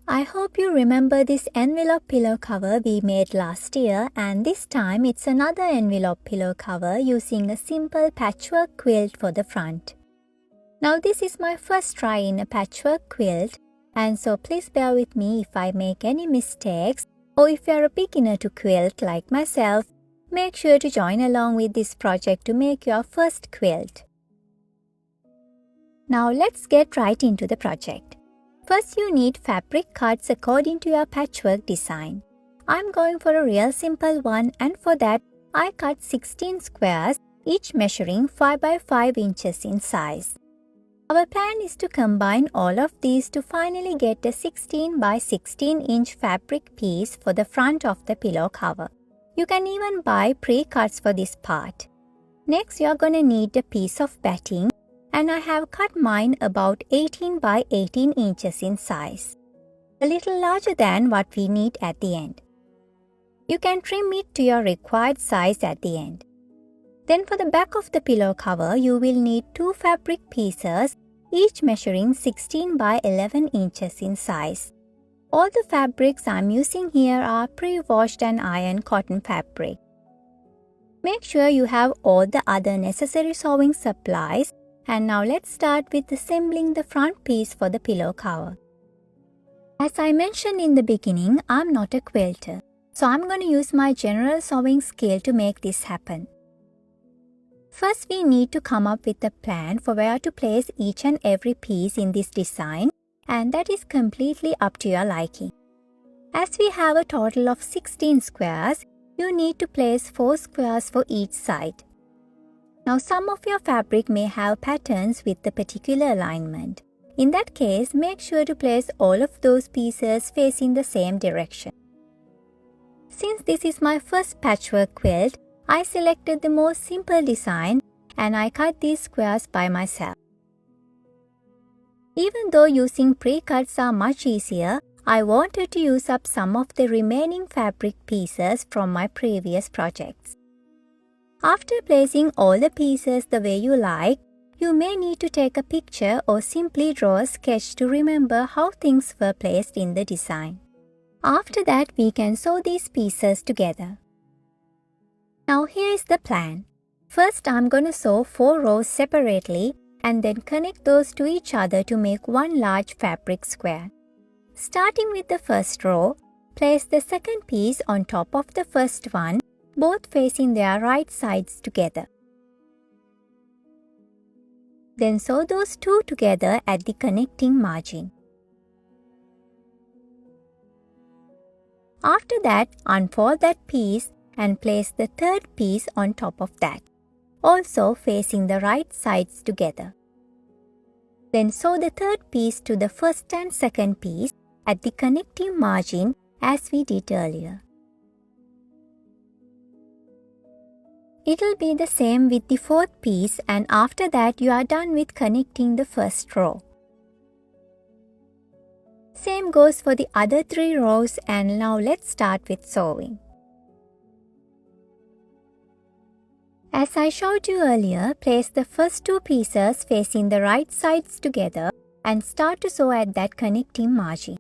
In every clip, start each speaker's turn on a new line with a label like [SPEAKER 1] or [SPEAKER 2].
[SPEAKER 1] I hope you remember this envelope pillow cover we made last year, and this time it's another envelope pillow cover using a simple patchwork quilt for the front. Now this is my first try in a patchwork quilt, and so please bear with me if I make any mistakes, or if you are a beginner to quilt like myself, make sure to join along with this project to make your first quilt. Now let's get right into the project. First you need fabric cuts according to your patchwork design. I'm going for a real simple one, and for that I cut 16 squares, each measuring 5 by 5 inches in size. Our plan is to combine all of these to finally get a 16 by 16 inch fabric piece for the front of the pillow cover. You can even buy pre-cuts for this part. Next you're going to need a piece of batting, and I have cut mine about 18 by 18 inches in size, a little larger than what we need at the end. You can trim it to your required size at the end. Then for the back of the pillow cover, you will need 2 fabric pieces, each measuring 16 by 11 inches in size. All the fabrics I'm using here are pre-washed and ironed cotton fabric. Make sure you have all the other necessary sewing supplies, and now let's start with assembling the front piece for the pillow cover. As I mentioned in the beginning, I'm not a quilter, so I'm going to use my general sewing skill to make this happen. First, we need to come up with a plan for where to place each and every piece in this design, and that is completely up to your liking. As we have a total of 16 squares, you need to place 4 squares for each side. Now some of your fabric may have patterns with the particular alignment. In that case, make sure to place all of those pieces facing the same direction. Since this is my first patchwork quilt, I selected the most simple design and I cut these squares by myself. Even though using pre-cuts are much easier, I wanted to use up some of the remaining fabric pieces from my previous projects. After placing all the pieces the way you like, you may need to take a picture or simply draw a sketch to remember how things were placed in the design. After that, we can sew these pieces together. Now here is the plan. First, I'm going to sew 4 rows separately and then connect those to each other to make one large fabric square. Starting with the first row, place the second piece on top of the first one, both facing their right sides together. Then sew those 2 together at the connecting margin. After that, unfold that piece and place the third piece on top of that, also facing the right sides together. Then sew the third piece to the first and second piece at the connecting margin as we did earlier. It'll be the same with the fourth piece, and after that you are done with connecting the first row. Same goes for the other 3 rows, and now let's start with sewing. As I showed you earlier, place the first 2 pieces facing the right sides together and start to sew at that connecting margin.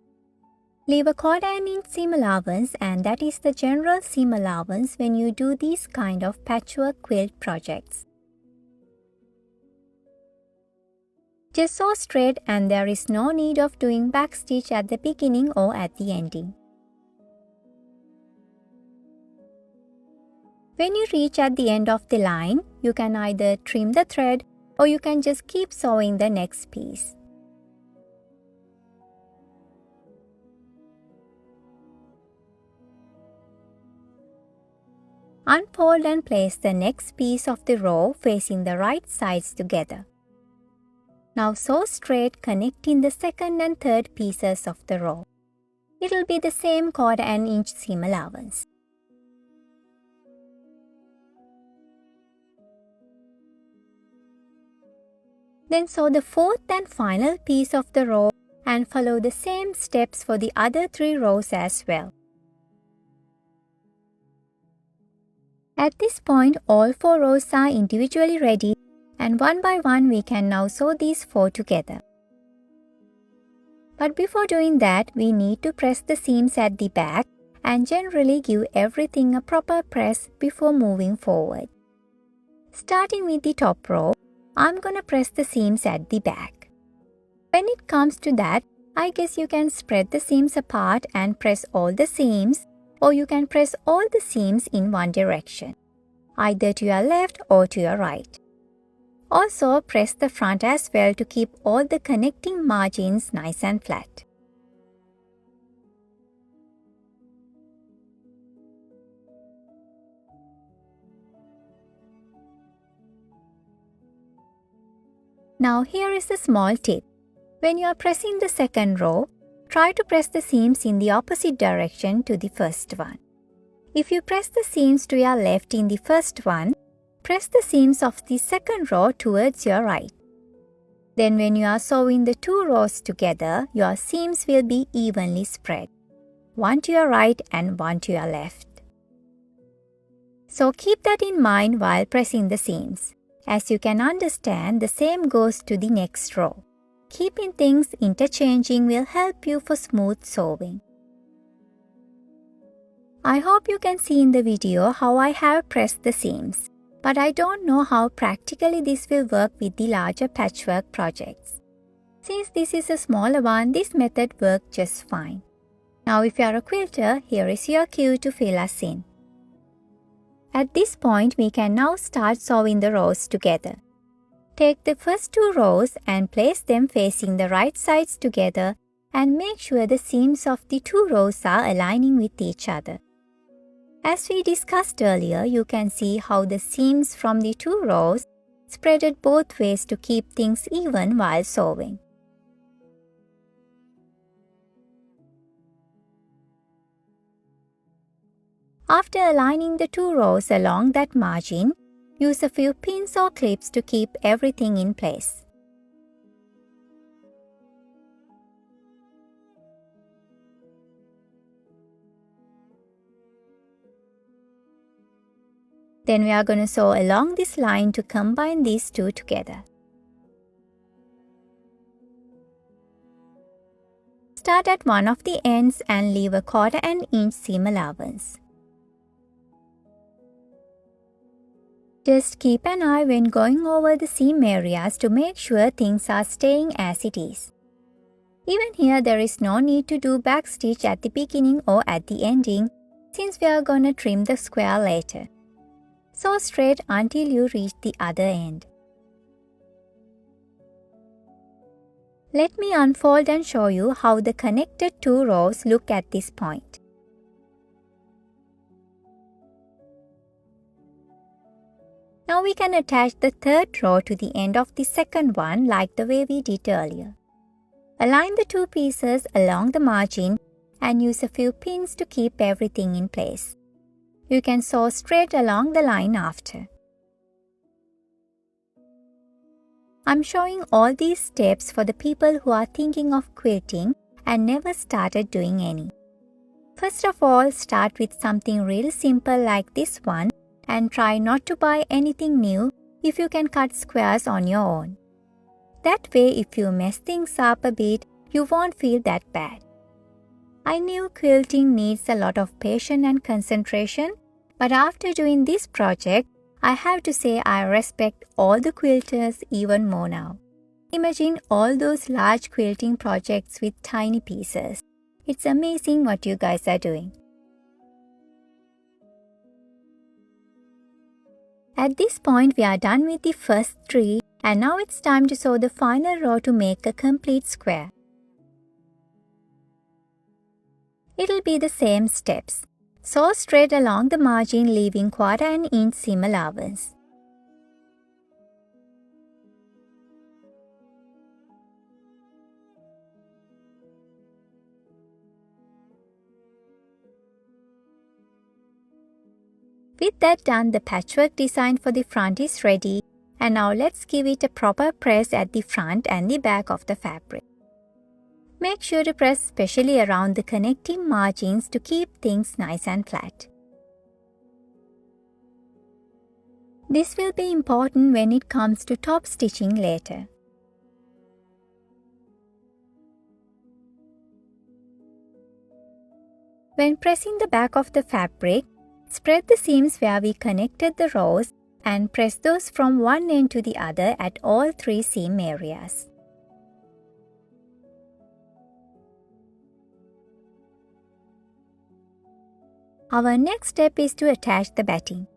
[SPEAKER 1] Leave a 1/4 inch seam allowance, and that is the general seam allowance when you do these kind of patchwork quilt projects. Just sew straight, and there is no need of doing backstitch at the beginning or at the ending. When you reach at the end of the line, you can either trim the thread or you can just keep sewing the next piece. Unfold and place the next piece of the row facing the right sides together. Now sew straight, connecting the second and third pieces of the row. It'll be the same 1/4 inch seam allowance. Then sew the fourth and final piece of the row and follow the same steps for the other 3 rows as well. At this point, all 4 rows are individually ready, and one by one we can now sew these 4 together. But before doing that, we need to press the seams at the back and generally give everything a proper press before moving forward. Starting with the top row, I'm gonna press the seams at the back. When it comes to that, I guess you can spread the seams apart and press all the seams, or you can press all the seams in one direction, either to your left or to your right. Also, press the front as well to keep all the connecting margins nice and flat. Now here is a small tip. When you are pressing the second row, try to press the seams in the opposite direction to the first one. If you press the seams to your left in the first one, press the seams of the second row towards your right. Then when you are sewing the two rows together, your seams will be evenly spread, one to your right and one to your left. So keep that in mind while pressing the seams. As you can understand, the same goes to the next row. Keeping things interchanging will help you for smooth sewing. I hope you can see in the video how I have pressed the seams, but I don't know how practically this will work with the larger patchwork projects. Since this is a smaller one, this method worked just fine. Now if you are a quilter, here is your cue to fill us in. At this point, we can now start sewing the rows together. Take the first two rows and place them facing the right sides together and make sure the seams of the two rows are aligning with each other. As we discussed earlier, you can see how the seams from the two rows spreaded both ways to keep things even while sewing. After aligning the two rows along that margin, use a few pins or clips to keep everything in place. Then we are going to sew along this line to combine these two together. Start at one of the ends and leave a 1/4 inch seam allowance. Just keep an eye when going over the seam areas to make sure things are staying as it is. Even here, there is no need to do backstitch at the beginning or at the ending, since we are going to trim the square later. Sew straight until you reach the other end. Let me unfold and show you how the connected two rows look at this point. Now we can attach the third row to the end of the second one like the way we did earlier. Align the two pieces along the margin and use a few pins to keep everything in place. You can sew straight along the line after. I'm showing all these steps for the people who are thinking of quilting and never started doing any. First of all, start with something real simple like this one and try not to buy anything new if you can cut squares on your own. That way, if you mess things up a bit, you won't feel that bad. I knew quilting needs a lot of patience and concentration, but after doing this project, I have to say I respect all the quilters even more now. Imagine all those large quilting projects with tiny pieces. It's amazing what you guys are doing. At this point, we are done with the first three, and now it's time to sew the final row to make a complete square. It'll be the same steps. Sew straight along the margin, leaving 1/4 inch seam allowance. With that done, the patchwork design for the front is ready, and now let's give it a proper press at the front and the back of the fabric. Make sure to press especially around the connecting margins to keep things nice and flat. This will be important when it comes to top stitching later. When pressing the back of the fabric, spread the seams where we connected the rows and press those from one end to the other at all 3 seam areas. Our next step is to attach the batting.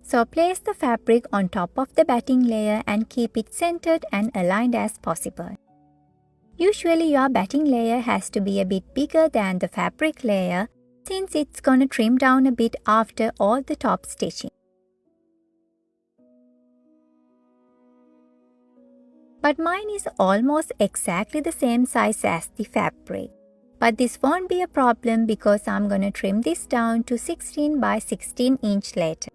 [SPEAKER 1] So place the fabric on top of the batting layer and keep it centered and aligned as possible. Usually your batting layer has to be a bit bigger than the fabric layer since it's gonna trim down a bit after all the top stitching. But mine is almost exactly the same size as the fabric. But this won't be a problem because I'm gonna trim this down to 16 by 16 inch later.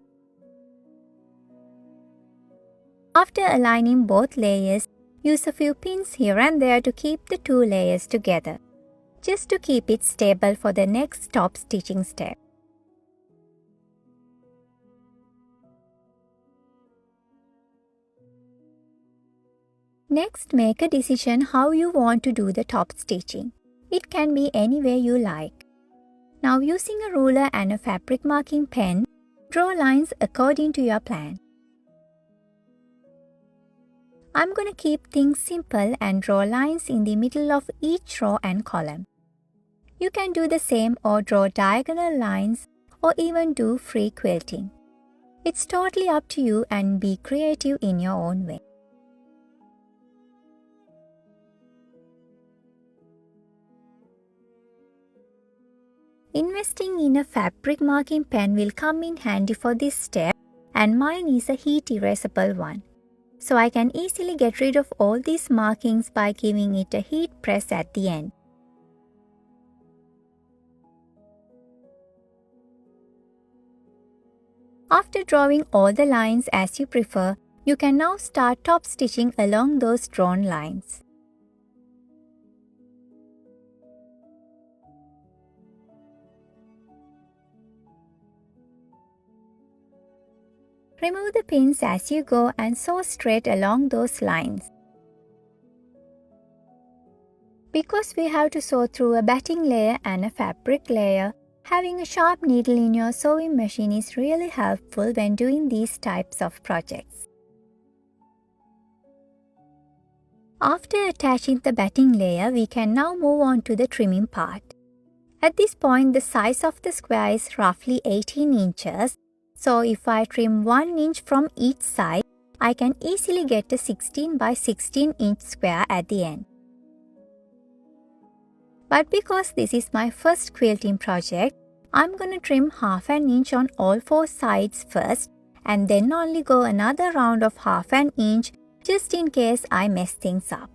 [SPEAKER 1] After aligning both layers, use a few pins here and there to keep the 2 layers together, just to keep it stable for the next top stitching step. Next, make a decision how you want to do the top stitching. It can be any way you like. Now using a ruler and a fabric marking pen, draw lines according to your plan. I'm going to keep things simple and draw lines in the middle of each row and column. You can do the same or draw diagonal lines or even do free quilting. It's totally up to you and be creative in your own way. Investing in a fabric marking pen will come in handy for this step, and mine is a heat erasable one. So I can easily get rid of all these markings by giving it a heat press at the end. After drawing all the lines as you prefer, you can now start top stitching along those drawn lines. Remove the pins as you go and sew straight along those lines. Because we have to sew through a batting layer and a fabric layer, having a sharp needle in your sewing machine is really helpful when doing these types of projects. After attaching the batting layer, we can now move on to the trimming part. At this point, the size of the square is roughly 18 inches. So if I trim 1 inch from each side, I can easily get a 16 by 16 inch square at the end. But because this is my first quilting project, I'm going to trim half an inch on all 4 sides first and then only go another round of half an inch just in case I mess things up.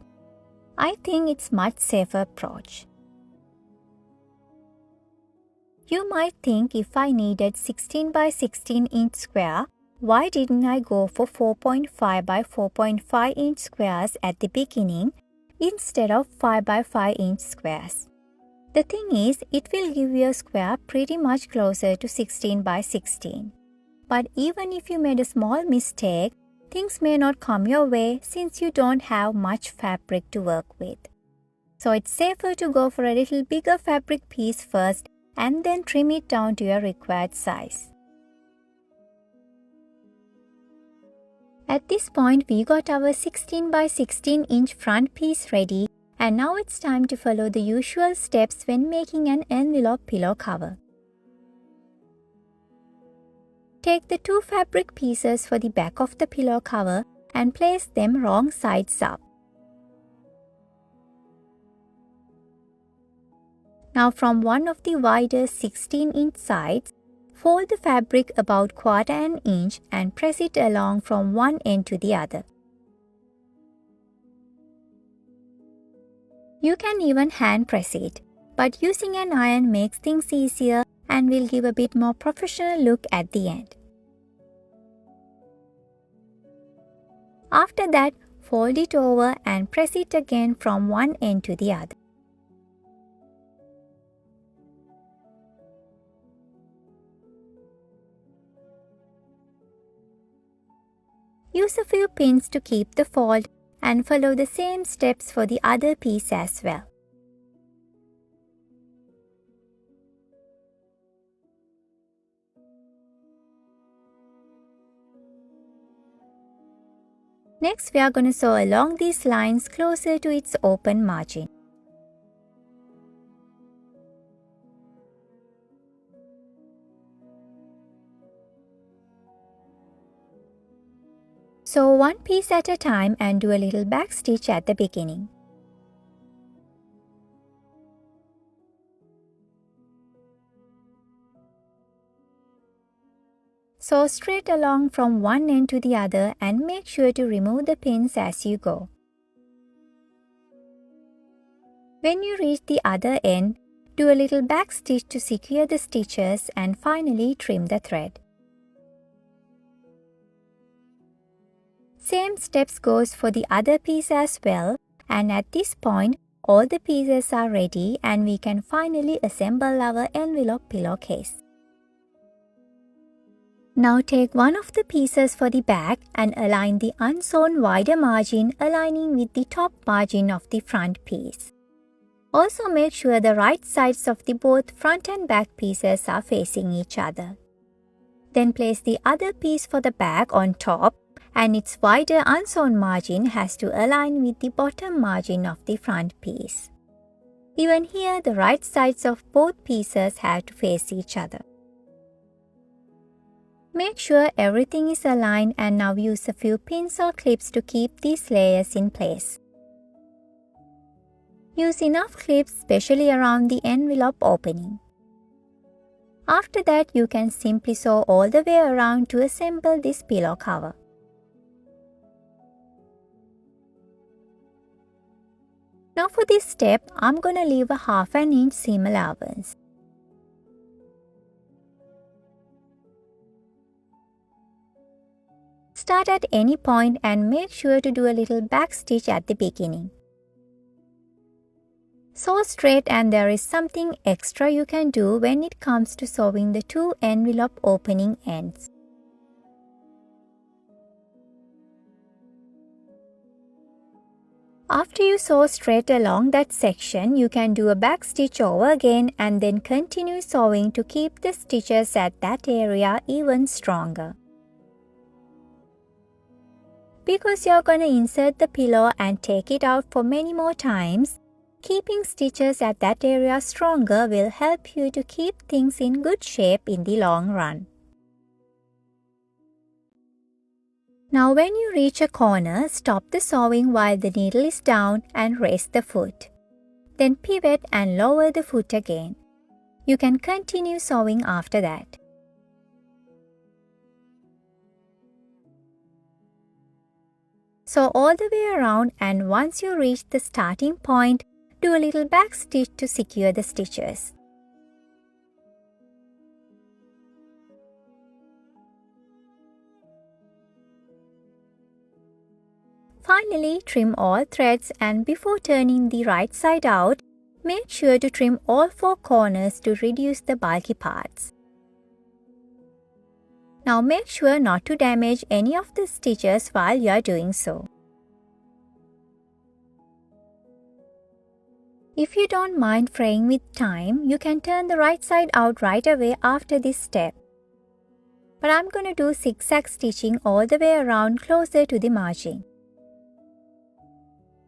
[SPEAKER 1] I think it's much safer approach. You might think if I needed 16 by 16 inch square, why didn't I go for 4.5 by 4.5 inch squares at the beginning instead of 5 by 5 inch squares? The thing is, it will give you a square pretty much closer to 16 by 16. But even if you made a small mistake, things may not come your way since you don't have much fabric to work with. So it's safer to go for a little bigger fabric piece first and then trim it down to your required size. At this point, we got our 16 by 16 inch front piece ready, and now it's time to follow the usual steps when making an envelope pillow cover. Take the 2 fabric pieces for the back of the pillow cover and place them wrong sides up. Now from one of the wider 16 inch sides, fold the fabric about 1/4 inch and press it along from one end to the other. You can even hand press it, but using an iron makes things easier and will give a bit more professional look at the end. After that, fold it over and press it again from one end to the other. Use a few pins to keep the fold and follow the same steps for the other piece as well. Next, we are going to sew along these lines closer to its open margin. Sew one piece at a time and do a little back stitch at the beginning. Sew straight along from one end to the other and make sure to remove the pins as you go. When you reach the other end, do a little back stitch to secure the stitches and finally trim the thread. Same steps goes for the other piece as well, and at this point all the pieces are ready and we can finally assemble our envelope pillowcase. Now take one of the pieces for the back and align the unsewn wider margin aligning with the top margin of the front piece. Also make sure the right sides of the both front and back pieces are facing each other. Then place the other piece for the back on top, and its wider unsewn margin has to align with the bottom margin of the front piece. Even here, the right sides of both pieces have to face each other. Make sure everything is aligned and now use a few pins or clips to keep these layers in place. Use enough clips, especially around the envelope opening. After that, you can simply sew all the way around to assemble this pillow cover. Now for this step, I'm going to leave a 1/2 inch seam allowance. Start at any point and make sure to do a little back stitch at the beginning. Sew straight, and there is something extra you can do when it comes to sewing the two envelope opening ends. After you sew straight along that section, you can do a back stitch over again and then continue sewing to keep the stitches at that area even stronger. Because you're going to insert the pillow and take it out for many more times, keeping stitches at that area stronger will help you to keep things in good shape in the long run. Now when you reach a corner, stop the sewing while the needle is down and raise the foot. Then pivot and lower the foot again. You can continue sewing after that. Sew all the way around, and once you reach the starting point, do a little back stitch to secure the stitches. Finally, trim all threads, and before turning the right side out, make sure to trim all 4 corners to reduce the bulky parts. Now make sure not to damage any of the stitches while you are doing so. If you don't mind fraying with time, you can turn the right side out right away after this step. But I'm going to do zigzag stitching all the way around closer to the margin.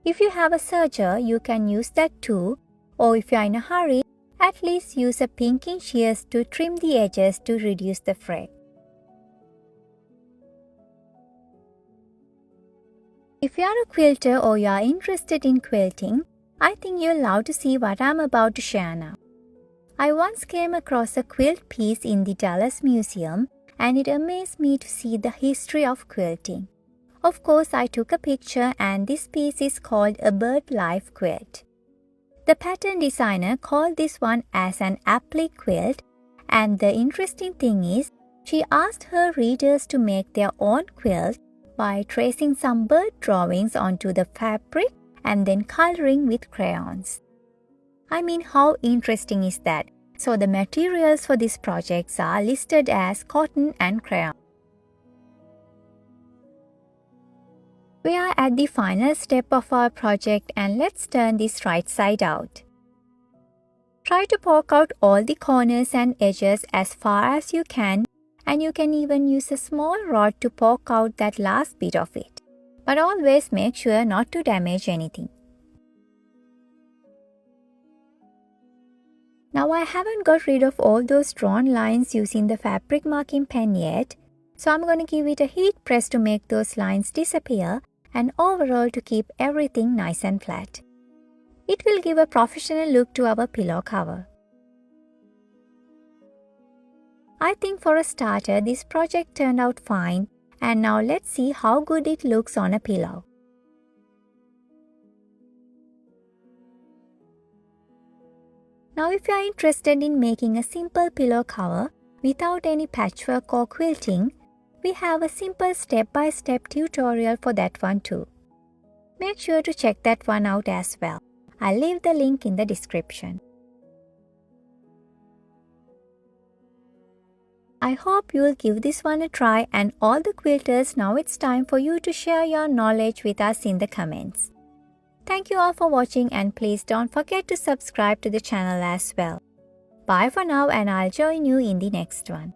[SPEAKER 1] If you have a serger, you can use that too, or if you are in a hurry, at least use a pinking shears to trim the edges to reduce the fray. If you are a quilter or you are interested in quilting, I think you'll love to see what I'm about to share now. I once came across a quilt piece in the Dallas Museum, and it amazed me to see the history of quilting. Of course, I took a picture, and this piece is called a bird life quilt. The pattern designer called this one as an applique quilt, and the interesting thing is, she asked her readers to make their own quilt by tracing some bird drawings onto the fabric and then coloring with crayons. I mean, how interesting is that? So the materials for these projects are listed as cotton and crayon. We are at the final step of our project, and let's turn this right side out. Try to poke out all the corners and edges as far as you can, and you can even use a small rod to poke out that last bit of it. but always make sure not to damage anything. Now I haven't got rid of all those drawn lines using the fabric marking pen yet, so I'm going to give it a heat press to make those lines disappear and overall to keep everything nice and flat. It will give a professional look to our pillow cover. I think for a starter this project turned out fine, and now let's see how good it looks on a pillow. Now if you are interested in making a simple pillow cover without any patchwork or quilting, we have a simple step-by-step tutorial for that one too. Make sure to check that one out as well. I'll leave the link in the description. I hope you'll give this one a try, and all the quilters, now it's time for you to share your knowledge with us in the comments. Thank you all for watching, and please don't forget to subscribe to the channel as well. Bye for now, and I'll join you in the next one.